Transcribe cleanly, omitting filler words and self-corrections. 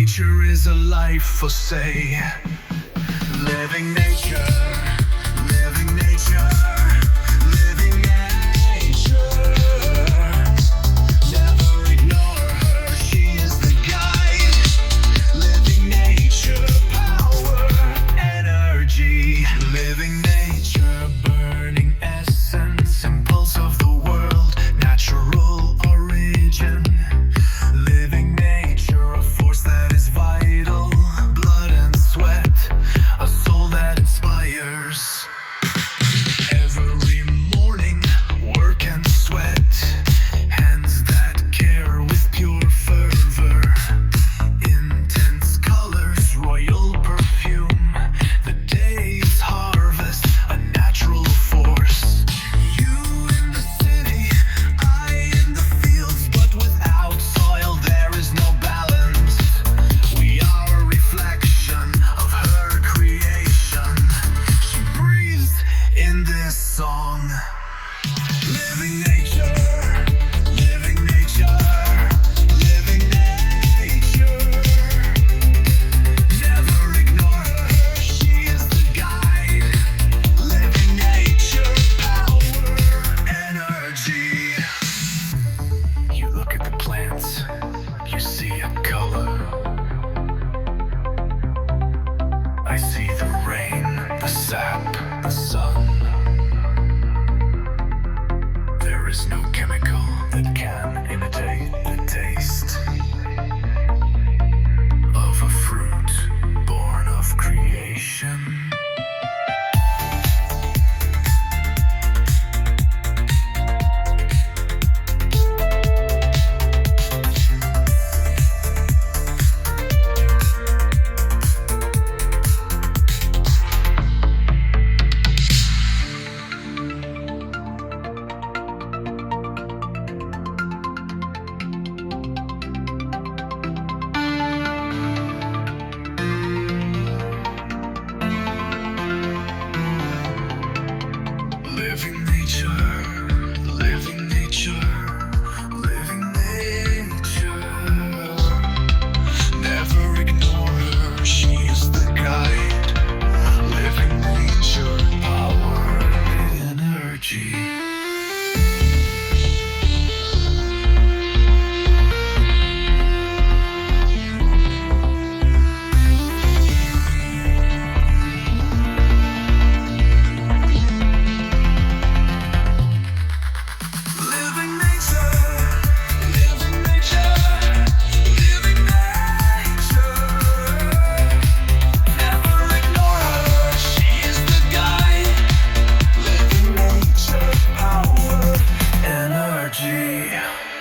Nature is a life for say. Living nature, living nature, living nature. Never ignore her, she is the guide. Living nature, power, energy. Living nature, burning essence, impulse of the world, natural origin. Living nature, a force that is vital, blood and sweat, a soul that inspires. Every morning, work and sweat, hands that care with pure fervor. Intense colors, royal perfume, the day's harvest, a natural force. You in the city, I in the fields, but without soil there is no balance. We are a reflection of her creation. She breathes in this song. Living nature, living nature, living nature. Never ignore her, she is the guide. Living nature, power, energy. You look at the plants, you see a color. I see the rain, the sap, the sun. There is no chemical that can imitate the taste of a fruit born of creation.